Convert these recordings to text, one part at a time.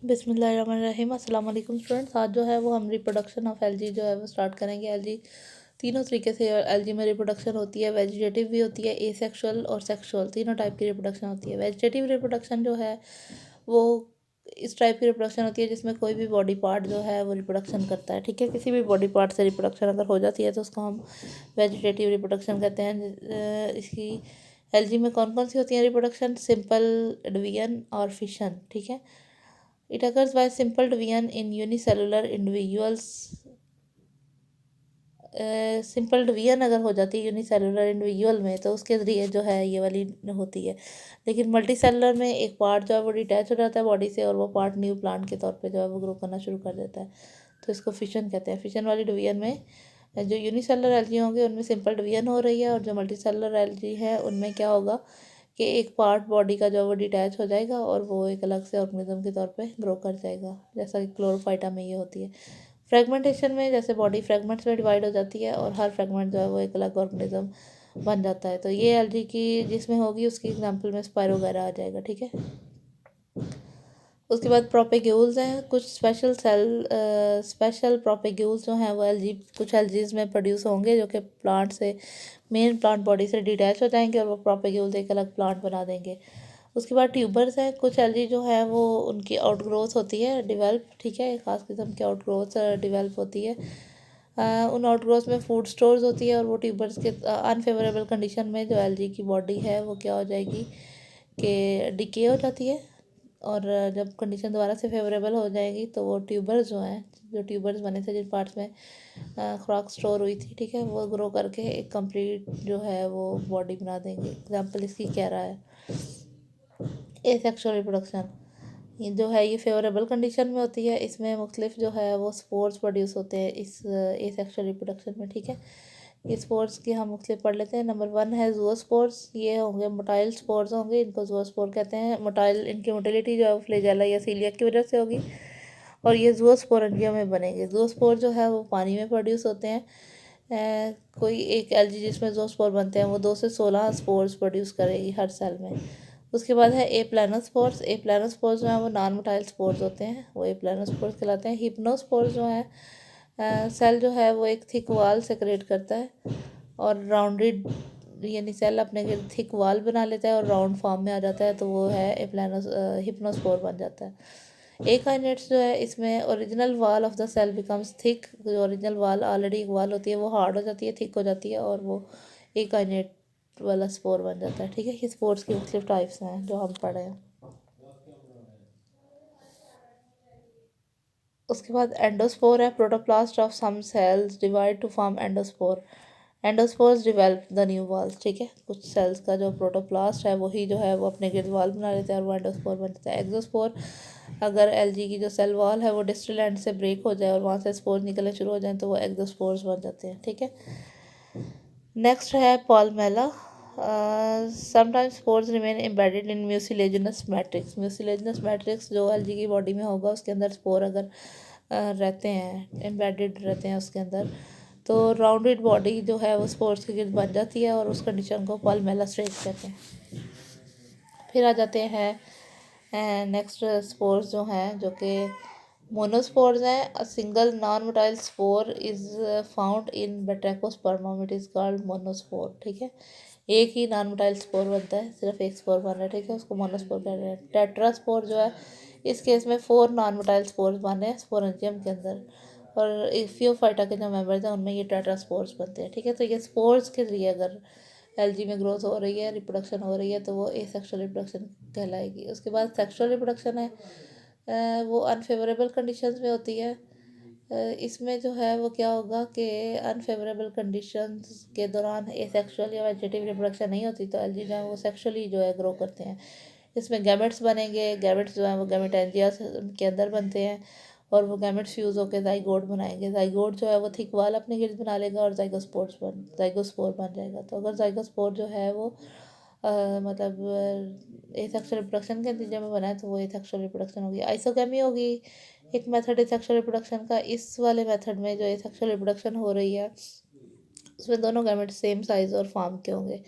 बिस्मिल्लाहिर्रहमानिर्रहीम। अस्सलाम वालेकुम स्टूडेंट्स। आज जो है वो हम रिप्रोडक्शन ऑफ एलजी जो है वो स्टार्ट करेंगे। एलजी तीनों तरीके से एलजी में रिप्रोडक्शन होती है। वेजिटेटिव भी होती है, एसेक्सुअल और सेक्सुअल, तीनों टाइप की रिप्रोडक्शन होती है। वेजिटेटिव रिप्रोडक्शन जो है वो इस टाइप की रिप्रोडक्शन होती है जिसमें कोई भी बॉडी पार्ट जो है वो रिप्रोडक्शन करता है। ठीक है, किसी भी बॉडी पार्ट से रिप्रोडक्शन अगर हो जाती है तो उसको हम वेजिटेटिव रिप्रोडक्शन कहते हैं। इसकी एलजी में कौन कौन सी होती है रिप्रोडक्शन? सिंपल डिवीजन और फिशन। ठीक है, it occurs by simple division in unicellular individuals। Simple division अगर हो जाती है यूनिसेलुलर इंडिविजुअल में तो उसके ज़रिए जो है ये वाली होती है। लेकिन मल्टी सेलुलर में एक पार्ट जो है वो डिटैच हो जाता है बॉडी से और वो पार्ट न्यू प्लांट के तौर पे जो है वो ग्रो करना शुरू कर देता है। तो इसको फिशन कहते हैं। फिशन वाली डिवीजन में जो यूनिसेलुलर एलजी होंगे उनमें सिंपल डिवीजन हो रही है, और जो मल्टी सेलुलर एलजी है उनमें क्या होगा कि एक पार्ट बॉडी का जो वो डिटैच हो जाएगा और वो एक अलग से ऑर्गेनिज्म के तौर पे ग्रो कर जाएगा, जैसा कि क्लोरोफाइटा में ये होती है। फ्रेगमेंटेशन में जैसे बॉडी फ्रेगमेंट्स में डिवाइड हो जाती है और हर फ्रेगमेंट जो है वो एक अलग ऑर्गेनिज्म बन जाता है। तो ये एलजी की जिसमें होगी उसकी एग्जांपल में स्पाइरो वगैरह आ जाएगा। ठीक है, उसके बाद प्रोपेग्यूल्स हैं। कुछ स्पेशल प्रोपेग्यूल्स जो हैं वो एलजी कुछ एलजीज में प्रोड्यूस होंगे जो कि प्लांट से मेन प्लांट बॉडी से डिटैच हो जाएंगे और वो प्रोपेग्यूल्स एक अलग प्लांट बना देंगे। उसके बाद ट्यूबर्स हैं। कुछ एलजी जो है वो उनकी आउटग्रोथ होती है डिवेल्प। ठीक है, एक खास किस्म की आउटग्रोथ डिवेल्प होती है। उन आउटग्रोथ में फूड स्टोर्स होती है और वो ट्यूबर्स के अनफेवरेबल कंडीशन में जो एलजी की बॉडी है वो क्या हो जाएगी कि डिके हो जाती है। और जब कंडीशन दोबारा से फेवरेबल हो जाएगी तो वो ट्यूबर्स जो हैं, जो ट्यूबर्स बने थे जिन पार्ट्स में खुराक स्टोर हुई थी, ठीक है, वो ग्रो करके एक कंप्लीट जो है वो बॉडी बना देंगे। एग्जांपल इसकी क्या रहा है? एसेक्सुअल रिप्रोडक्शन ये जो है ये फेवरेबल कंडीशन में होती है। इसमें मुख्तलिफ जो है वो स्पोर्स प्रोड्यूस होते हैं इस एसेक्सुअल रिप्रोडक्शन में। ठीक है, ये स्पोर्स की हम मुख्तलिफ पढ़ लेते हैं। नंबर 1 है जूओस्पोर्स। ये होंगे मोटाइल स्पोर्स होंगे, इनको जूओस्पोर कहते हैं। मोटाइल, इनकी मोटिलिटी जो है वो फ्लैजेला या सीलिया की वजह से होगी और ये जूओस्पोरेंजिया में बनेंगे। जूओस्पोर जो है वो पानी में प्रोड्यूस होते हैं। कोई एक एलजी जिसमें जूओस्पोर बनते हैं वो 2 से 16 स्पोर्स प्रोड्यूस करेगी हर सेल में। उसके बाद है ए प्लानोस्पोर्स। ए प्लानोस्पोर्स जो हैं वो नॉन मोटाइल स्पोर्स होते हैं, वो ए प्लानोस्पोर्स कहलाते हैं। हिप्नोस्पोर्स जो है सेल जो है वो एक थिक वाल सेक्रेट करता है और राउंडेड, यानी सेल अपने थिक वाल बना लेता है और राउंड फॉर्म में आ जाता है, तो वो है ए प्लानोस हिप्नोस्पोर बन जाता है। एक काइनेट्स जो है इसमें original wall of the cell becomes thick. जो ओरिजिनल वाल ऑलरेडी एक वाल होती है वो हार्ड हो जाती है, थिक हो जाती है और वो एक काइनेट वाला स्पोर बन जाता है। ठीक है, ये स्पोर्स की मुख्तलिफ टाइप्स हैं जो हम पढ़े हैं। उसके बाद एंडोस्पोर है। Protoplast of some cells divide to form endospore. Endospores develop the new walls. ठीक है, कुछ सेल्स का जो प्रोटोप्लास्ट है वही जो है वो अपने गिर्द वॉल बना लेते हैं और वो एंडोस्पोर बन जाता है। एक्सोस्पोर, अगर एलजी की जो सेल वॉल है वो डिस्टल एंड से ब्रेक हो जाए और वहाँ से स्पोर निकलने शुरू हो जाए तो वो एक्सोस्पोर्स बन जाते हैं। ठीक है, नेक्स्ट है palmella. Sometimes spores remain embedded in mucilaginous matrix. Mucilaginous matrix जो एलजी की बॉडी में होगा उसके अंदर स्पोर अगर रहते हैं, एम्बेडेड रहते हैं उसके अंदर, तो राउंडेड बॉडी जो है वो स्पोर्स के गिर्द बन जाती है और उस कंडीशन को पॉलमेला स्टेज कहते हैं। फिर आ जाते हैं नेक्स्ट स्पोर्स जो हैं जो कि मोनोस्पोर्स हैं। A single non motile spore is found in Batrachospermum, it is called monospore. ठीक है, एक ही नॉन मोटाइल स्पोर बनता है, सिर्फ एक स्पोर बन रहा है। ठीक है, उसको मोनोस्पोर कह रहे हैं। टेट्रास्पोर जो है इस केस में 4 नॉन मोटाइल स्पोर्स बने हैं स्पोरेंजियम के अंदर, और फियोफाइटा के जो मेंबर्स हैं उनमें ये टेट्रास्पोर्स बनते हैं। ठीक है, तो ये स्पोर्स के जरिए अगर एलजी में ग्रोथ हो रही है, रिप्रोडक्शन हो रही है, तो वो एसेक्सुअल रिप्रोडक्शन कहलाएगी। उसके बाद सेक्सुअल रिप्रोडक्शन है। वो अनफेवरेबल कंडीशंस में होती है। इसमें जो है वो क्या होगा कि अनफेवरेबल कंडीशंस के दौरान एसेक्सुअल या वेजिटेटिव रिप्रोडक्शन नहीं होती तो एलजी जो है वो सेक्सुअली जो है ग्रो करते हैं। इसमें गैमेट्स बनेंगे। गैमेट्स जो हैं वो गैमेटेंजिया के अंदर बनते हैं और वो गैमेट्स फ्यूज़ होकर जाइगोट बनाएंगे। जाइगोट जो है वो थिक वाल अपने गिर्द बना लेगा और जाइगोस्पोर बन जाएगा। तो अगर जाइगोस्पोर जो है वो मतलब एसेक्सुअल रिप्रोडक्शन के नतीजे में बना है तो वो एसेक्सुअल रिप्रोडक्शन होगी। आइसोगेमी होगी एक मेथड एसेक्सुअल रिप्रोडक्शन का। इस वाले मेथड में जो एसेक्सुअल रिप्रोडक्शन हो रही है उसमें दोनों गैमेट्स सेम साइज़ और फॉर्म के होंगे।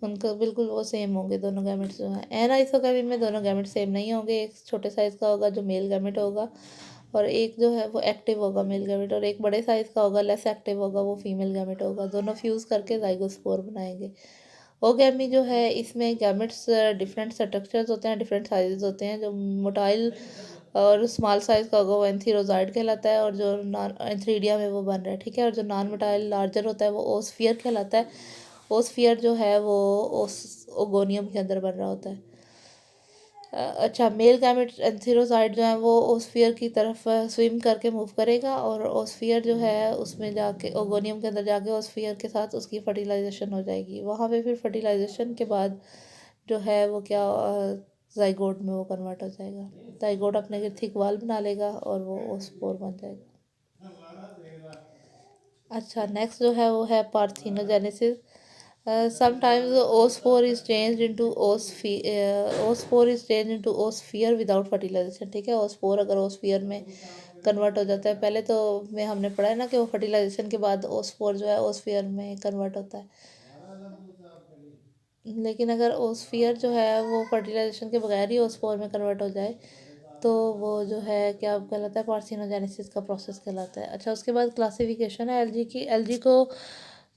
उनका बिल्कुल वो सेम होंगे दोनों गैमेट्स जो हैं। एनाइसोगैमी में दोनों गैमेट सेम नहीं होंगे, एक छोटे साइज़ का होगा जो मेल गैमेट होगा और एक जो है वो एक्टिव होगा मेल गैमेट, और एक बड़े साइज़ का होगा लेस एक्टिव होगा वो फीमेल गैमेट होगा। दोनों फ्यूज़ करके ज़ाइगोस्पोर बनाएंगे। ओगैमी जो है इसमें गैमेट्स डिफरेंट स्ट्रक्चर्स होते हैं, डिफरेंट साइजेस होते हैं। जो मोटाइल और स्मॉल साइज़ का होगा वो एंथीरोजाइड कहलाता है, और जो नॉन एंथ्रीडिया में वो बन रहा है, ठीक है। और जो नॉन मोटाइल लार्जर होता है वो ओस्फियर कहलाता है। ओस्फियर जो है वो ओस ओगोनियम के अंदर बन रहा होता है। अच्छा, मेल गैमेट एंथीरोजाइड जो है वो ओस्फियर की तरफ स्विम करके मूव करेगा, और ओस्फियर जो है उसमें जाके ओगोनियम के अंदर जाके ओस्फियर के साथ उसकी फर्टिलाइजेशन हो जाएगी। वहाँ पे फिर फर्टिलाइजेशन के बाद जो है वो क्या जाइगोट में वो कन्वर्ट हो जाएगा। जाइगोट अपने के थिक वाल बना लेगा और वो ओस्पोर बन जाएगा। अच्छा, नेक्स्ट जो है वो है parthenogenesis. Sometimes oospore is changed into oospore is change into oosphere without fertilisation, ठीक है। ओस्पोर अगर ओस्फियर में कन्वर्ट हो जाता है, पहले तो में हमने पढ़ा है ना कि वो फर्टिलाइजेशन के बाद ओस्पोर जो है ओस्फियर में कन्वर्ट होता है। लेकिन अगर ओस्फियर जो है वो फर्टिलाइजेशन के बगैर ही ओस्पोर में कन्वर्ट हो जाए तो वो जो है क्या कहलाता है, पार्थिनोजेनेसिस का प्रोसेस कहलाता है। अच्छा, उसके बाद क्लासिफिकेशन है एलजी की। एलजी को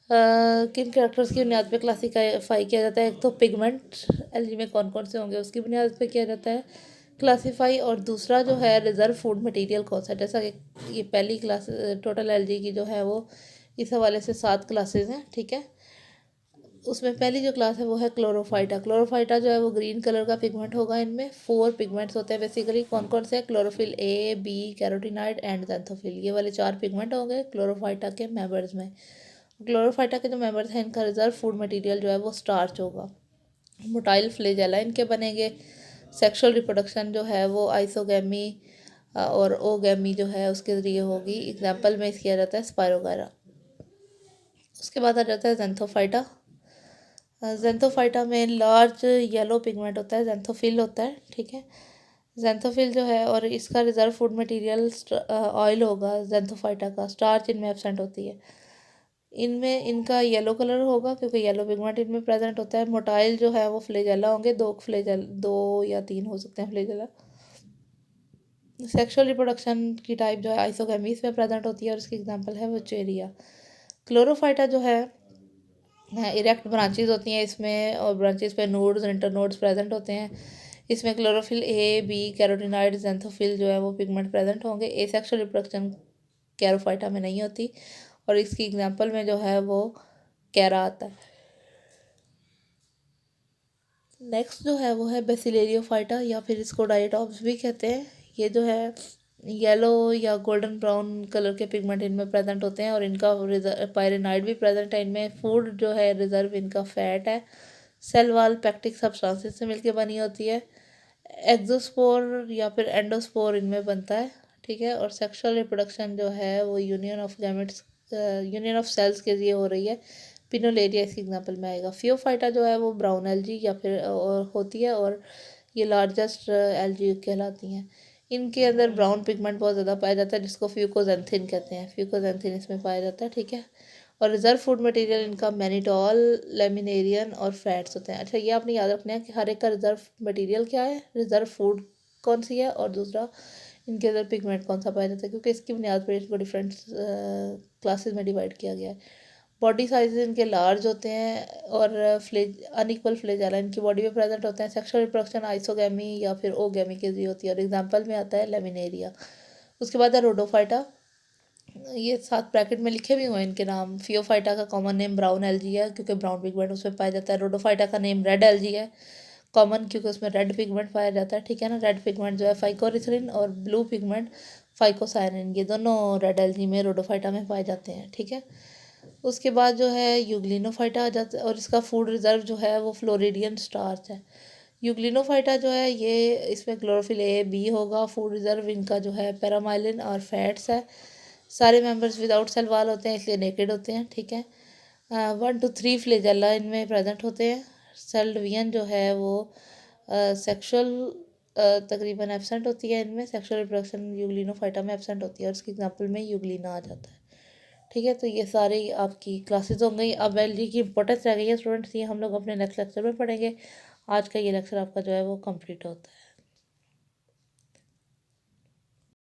किन कैरेक्टर्स की बुनियाद पे क्लासीफाई किया जाता है? एक तो पिगमेंट एलजी में कौन कौन से होंगे उसकी बुनियाद पे किया जाता है क्लासीफाई, और दूसरा जो है रिजर्व फूड मटेरियल कौन सा है। जैसा कि ये पहली क्लास टोटल एलजी की जो है वो इस हवाले से 7 क्लासेज हैं, ठीक है। उसमें पहली जो क्लास है वो है क्लोरोफाइटा। क्लोरोफाइटा जो है वो ग्रीन कलर का पिगमेंट होगा। इनमें 4 पिगमेंट्स होते हैं बेसिकली। कौन कौन से हैं? Chlorophyll A, B, carotenoid and xanthophyll. ये वाले 4 पिगमेंट होंगे क्लोरोफाइटा के मेंबर्स में। क्लोरोफाइटा के जो मेंबर्स हैं इनका रिजर्व फूड मटेरियल जो है वो स्टार्च होगा। मोटाइल फ्लेजेला इनके बनेंगे। सेक्सुअल रिप्रोडक्शन जो है वो आइसोगैमी और ओगैमी जो है उसके ज़रिए होगी। एग्जाम्पल में किया जाता है स्पायरोगायरा। उसके बाद आ जाता है जेंथोफाइटा। जेंथोफाइटा में लार्ज येलो पिगमेंट होता है, जेंथोफिल होता है, ठीक है। जेंथोफिल जो है और इसका रिजर्व फूड मटेरियल ऑयल होगा जेंथोफाइटा का। स्टार्च इनमें एब्सेंट होती है। इनमें इनका येलो कलर होगा क्योंकि येलो पिगमेंट इनमें प्रेजेंट होता है। मोटाइल जो है वो फ्लेजेला होंगे, दो या तीन हो सकते हैं फ्लेजेला। सेक्सुअल रिप्रोडक्शन की टाइप जो है आइसोगैमीज में प्रेजेंट होती है, और इसकी एग्जांपल है वचेरिया। क्लोरोफाइटा जो है इरेक्ट ब्रांचेस होती हैं इसमें, और ब्रांचेस पे नोड्स इंटरनोड्स प्रेजेंट होते हैं। इसमें chlorophyll A, B, carotenoid, xanthophyll जो है वो पिगमेंट प्रेजेंट होंगे। एसेक्सुअल रिप्रोडक्शन कैरोफाइटा में नहीं होती, और इसकी एग्जांपल में जो है वो कैरा आता है। नेक्स्ट जो है वो है बेसिलेरियोफाइटा, या फिर इसको डायटॉप्स भी कहते हैं। ये जो है येलो या गोल्डन ब्राउन कलर के पिगमेंट इनमें प्रेजेंट होते हैं, और इनका पायरेनाइड भी प्रेजेंट है इनमें। फूड जो है रिजर्व इनका फैट है। सेल वाल पैक्टिक सब्सटेंसेस से मिलकर बनी होती है। एक्सोस्पोर या फिर एंडोस्पोर इनमें बनता है, ठीक है। और सेक्सुअल रिप्रोडक्शन जो है वो यूनियन ऑफ सेल्स के लिए हो रही है। पिनोलेरिया इसकी एग्जांपल में आएगा। फियोफाइटा जो है वो ब्राउन एलजी या फिर और होती है, और ये लार्जेस्ट एलजी कहलाती हैं। इनके अंदर ब्राउन पिगमेंट बहुत ज़्यादा पाया जाता है जिसको फ्यूकोजेंथिन कहते हैं। फ्यूकोजेंथिन इसमें पाया जाता है, ठीक है। और रिजर्व फूड मटेरियल इनका मैनिटॉल, लेमिनेरियन और फैट्स होते हैं। अच्छा, ये आपने याद रखना है कि हर एक का रिजर्व मटेरियल क्या है, रिजर्व फूड कौन सी है, और दूसरा इनके अंदर पिगमेंट कौन सा पाया जाता है, क्योंकि इसकी बुनियाद पर इनको डिफरेंट क्लासेस में डिवाइड किया गया है। बॉडी साइज इनके लार्ज होते हैं, और अनइक्वल फ्लेजेला इनकी बॉडी में प्रेजेंट होते हैं। सेक्सुअल रिप्रोडक्शन आइसोगैमी या फिर ओगैमी के जरिए होती है, और एग्जांपल में आता है लेमिनेरिया। उसके बाद है रोडोफाइटा। ये 7 ब्रैकेट में लिखे भी हुए हैं इनके नाम। फियोफाइटा का कॉमन नेम ब्राउन एलजी है क्योंकि ब्राउन पिगमेंट उसमें पाया जाता है। रोडोफाइटा का नेम रेड एलजी है, कॉमन क्योंकि उसमें रेड पिगमेंट पाया जाता है, ठीक है ना। रेड पिगमेंट जो है फाइकोरिथ्रिन, और ब्लू पिगमेंट फाइकोसायनिन, ये दोनों रेड एलजी में रोडोफाइटा में पाए जाते हैं, ठीक है। उसके बाद जो है यूग्लिनोफाइटा आ जाता है, और इसका फूड रिजर्व जो है वो फ्लोरिडियन स्टार्च है। यूग्लिनोफाइटा जो है ये इसमें क्लोरोफिल ए, बी होगा। फूड रिजर्व इनका जो है पैरामाइलिन और फैट्स है। सारे मेंबर्स विदाउट सेल वाल होते हैं इसलिए नेकेड होते हैं, ठीक है। 1 to 3 फ्लेजेला इनमें प्रेजेंट होते हैं। सेल डिवीजन जो है वो सेक्सुअल तकरीबन एब्सेंट होती है इनमें। सेक्सुअल रिप्रोडक्शन यूग्लिनोफाइटा में एब्सेंट होती है, और इसकी एग्जांपल में यूग्लिना आ जाता है, ठीक है, तो ये सारी आपकी क्लासेस हो गई। अब एलजी की इंपॉर्टेंस रह गई है स्टूडेंट्स, ये हम लोग अपने नेक्स्ट लेक्चर में पढ़ेंगे। आज का ये लेक्चर आपका जो है वो कंप्लीट होता है।